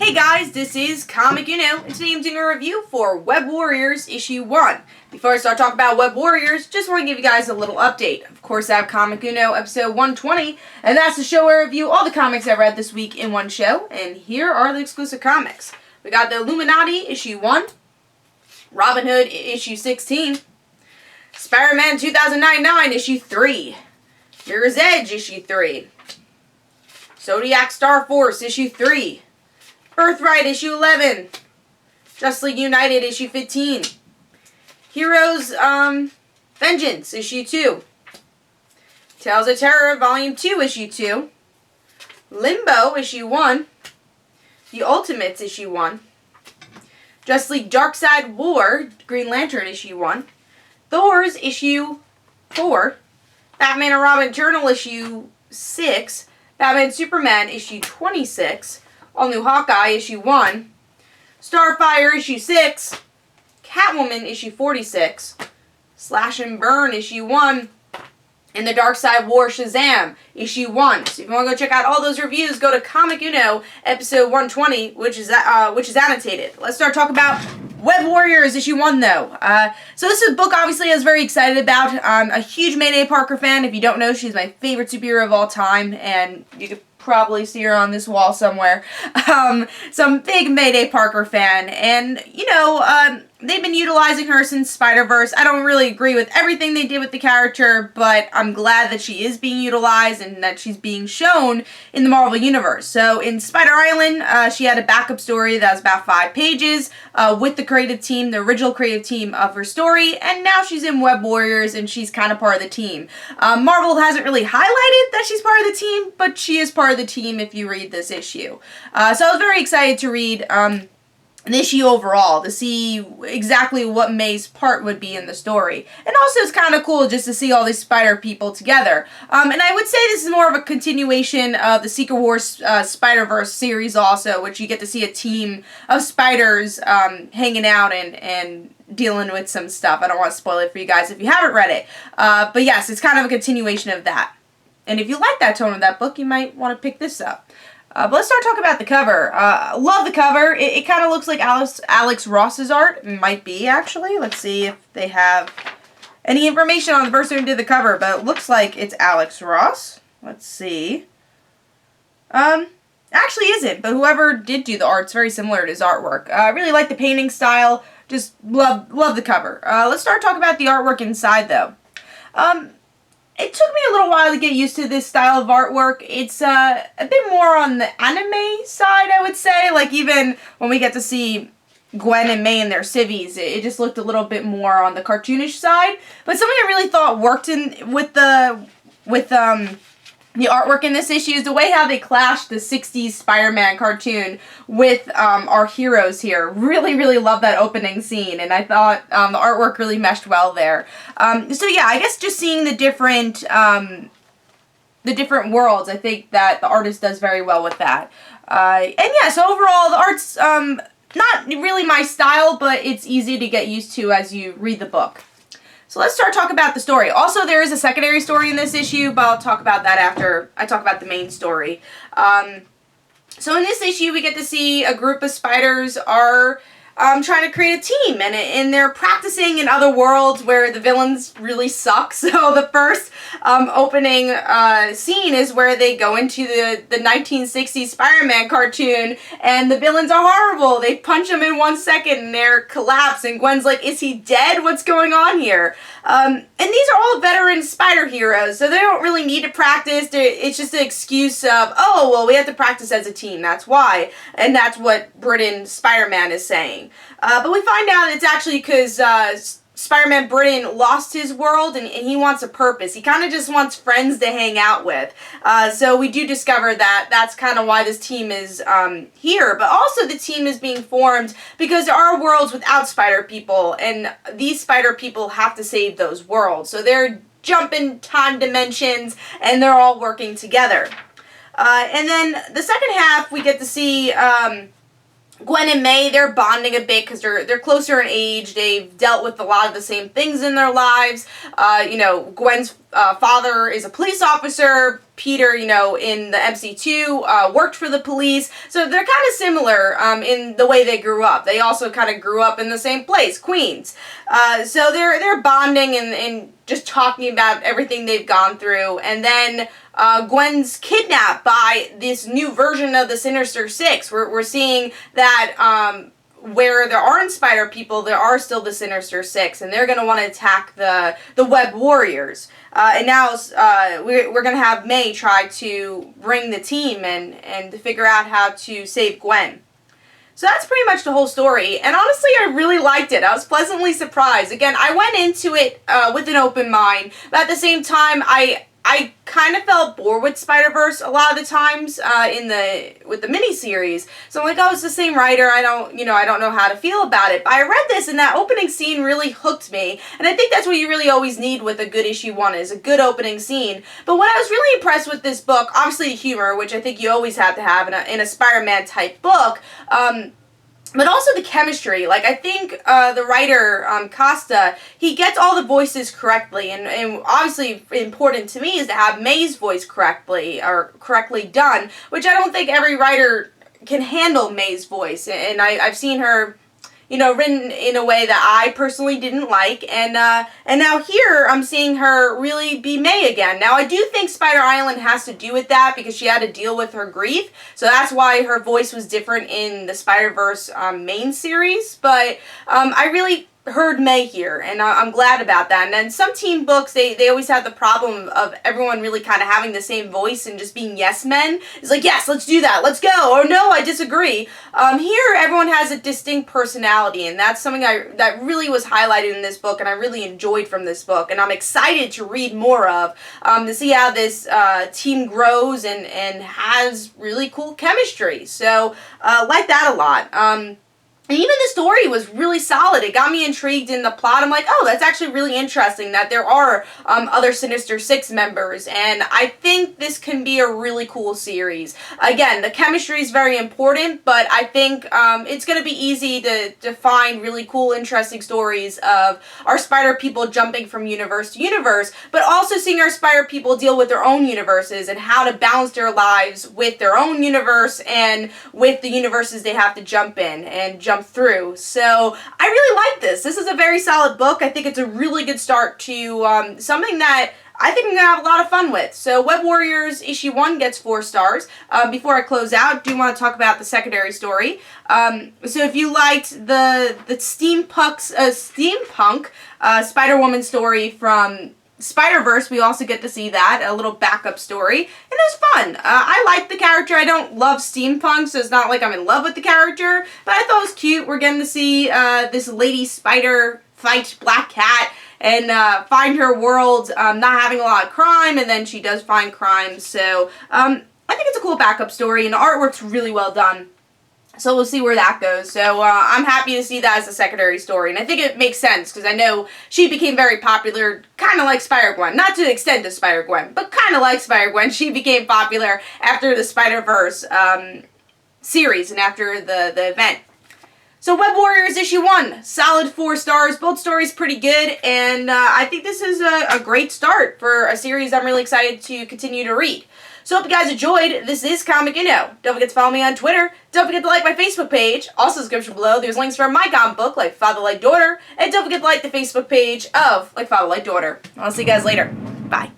Hey guys, this is Comic Uno, and today I'm doing a review for Web Warriors Issue 1. Before I start talking about Web Warriors, just want to give you guys a little update. Of course, I have Comic Uno episode 120, and that's the show where I review all the comics I read this week in one show, and here are the exclusive comics. We got the Illuminati Issue 1, Robin Hood Issue 16, Spider-Man 2099 Issue 3, Mirror's Edge Issue 3, Zodiac Star Force Issue 3, Birthright Issue 11, Justice League United Issue 15, Heroes Vengeance Issue 2, Tales of Terror Volume 2 Issue 2, Limbo Issue 1, The Ultimates Issue 1, Justice League Darkseid War Green Lantern Issue 1, Thor's Issue 4, Batman and Robin Journal Issue 6, Batman Superman Issue 26, All New Hawkeye Issue 1, Starfire Issue 6, Catwoman Issue 46, Slash and Burn Issue 1, and The Darkseid War Shazam Issue 1. So if you want to go check out all those reviews, go to Comic Uno episode 120, which is annotated. Let's start talking about Web Warriors Issue 1, though. So this is a book, obviously, I was very excited about. I'm a huge Mayday Parker fan. If you don't know, she's my favorite superhero of all time, and you could probably see her on this wall somewhere. So I'm a big Mayday Parker fan, and, you know, they've been utilizing her since Spider-Verse. I don't really agree with everything they did with the character, but I'm glad that she is being utilized and that she's being shown in the Marvel Universe. So in Spider Island, she had a backup story that was about 5 pages with the creative team, the original creative team of her story, and now she's in Web Warriors and she's kind of part of the team. Marvel hasn't really highlighted that she's part of the team, but she is part of the team if you read this issue. So I was very excited to read an issue overall to see exactly what May's part would be in the story. And also it's kind of cool just to see all these spider people together. And I would say this is more of a continuation of the Secret Wars Spider-Verse series also, which you get to see a team of spiders hanging out and dealing with some stuff. I don't want to spoil it for you guys if you haven't read it. But yes, it's kind of a continuation of that. And if you like that tone of that book, you might want to pick this up. But let's start talking about the cover. Love the cover. It kind of looks like Alex Ross's art. It might be, actually. Let's see if they have any information on the person who did the cover. But it looks like it's Alex Ross. Let's see. Actually isn't, but whoever did do the art's very similar to his artwork. I really like the painting style. Just love the cover. Let's start talking about the artwork inside, though. It took me a little while to get used to this style of artwork. It's a bit more on the anime side, I would say. Like, even when we get to see Gwen and May in their civvies, it just looked a little bit more on the cartoonish side. But something I really thought worked with the artwork in this issue is the way how they clashed the 60s Spider-Man cartoon with our heroes here. Really, really love that opening scene, and I thought the artwork really meshed well there. So yeah, I guess just seeing the different worlds, I think that the artist does very well with that. And yeah, so overall the art's not really my style, but it's easy to get used to as you read the book. So let's start talking about the story. Also, there is a secondary story in this issue, but I'll talk about that after I talk about the main story. So in this issue, we get to see a group of spiders are trying to create a team, and they're practicing in other worlds where the villains really suck. So the first opening scene is where they go into the 1960s Spider-Man cartoon, and the villains are horrible. They punch them in 1 second, and they're collapsed, and Gwen's like, is he dead? What's going on here? And these are all veteran spider heroes, so they don't really need to practice. It's just an excuse of, oh, well, we have to practice as a team, that's why. And that's what Britain Spider-Man is saying. But we find out it's actually because Spider-Man Britain lost his world, and he wants a purpose. He kind of just wants friends to hang out with. So we do discover that that's kind of why this team is here. But also the team is being formed because there are worlds without spider people, and these spider people have to save those worlds. So they're jumping time dimensions, and they're all working together. And then the second half, we get to see Gwen and May, they're bonding a bit because they're closer in age. They've dealt with a lot of the same things in their lives. You know, Gwen's father is a police officer. Peter, you know, in the MC2, worked for the police. So they're kind of similar in the way they grew up. They also kind of grew up in the same place, Queens. So they're bonding and just talking about everything they've gone through. And then Gwen's kidnapped by this new version of the Sinister Six. We're seeing that where there aren't spider people, there are still the Sinister Six, and they're going to want to attack the Web Warriors. And now we're going to have May try to bring the team and to figure out how to save Gwen. So that's pretty much the whole story, and honestly, I really liked it. I was pleasantly surprised. Again, I went into it with an open mind, but at the same time, I kind of felt bored with Spider-Verse a lot of the times with the miniseries. So I'm like, oh, it's the same writer. I don't know how to feel about it. But I read this, and that opening scene really hooked me. And I think that's what you really always need with a good issue 1 is a good opening scene. But what I was really impressed with this book, obviously the humor, which I think you always have to have in a Spider-Man type book. But also the chemistry. Like, I think the writer, Costa, he gets all the voices correctly. And obviously important to me is to have May's voice correctly done, which I don't think every writer can handle May's voice. And I've seen her, you know, written in a way that I personally didn't like, and now here I'm seeing her really be May again. Now I do think Spider Island has to do with that because she had to deal with her grief, so that's why her voice was different in the Spider-Verse main series, but I really heard May here, and I'm glad about that. And then some teen books, they always have the problem of everyone really kind of having the same voice and just being yes men. It's like, yes, let's do that, let's go, or no, I disagree. Here, everyone has a distinct personality, and that's something that really was highlighted in this book, and I really enjoyed from this book, and I'm excited to read more of, to see how this team grows and has really cool chemistry. So, like that a lot. And even the story was really solid. It got me intrigued in the plot. I'm like, oh, that's actually really interesting that there are other Sinister Six members. And I think this can be a really cool series. Again, the chemistry is very important, but I think it's going to be easy to find really cool, interesting stories of our spider people jumping from universe to universe, but also seeing our spider people deal with their own universes and how to balance their lives with their own universe and with the universes they have to jump in and jump through. So I really like this. This is a very solid book. I think it's a really good start to something that I think I'm going to have a lot of fun with. So Web Warriors issue 1 gets 4 stars. Before I close out, I do want to talk about the secondary story. So if you liked the steampunk Spider-Woman story from Spider-Verse, we also get to see that, a little backup story, and it was fun. I like the character. I don't love steampunk, so it's not like I'm in love with the character, but I thought it was cute. We're getting to see this lady spider fight Black Cat and find her world not having a lot of crime, and then she does find crime, so I think it's a cool backup story, and the artwork's really well done. So we'll see where that goes. So I'm happy to see that as a secondary story. And I think it makes sense because I know she became very popular, kind of like Spider-Gwen. Not to the extent of Spider-Gwen, but kind of like Spider-Gwen. She became popular after the Spider-Verse series and after the event. So Web Warriors issue 1, solid 4 stars. Both stories pretty good. And I think this is a great start for a series I'm really excited to continue to read. So hope you guys enjoyed. This is Comic Don't forget to follow me on Twitter. Don't forget to like my Facebook page. Also, in the description below, there's links for my comic book, Like Father, Like Daughter. And don't forget to like the Facebook page of Like Father, Like Daughter. I'll see you guys later. Bye.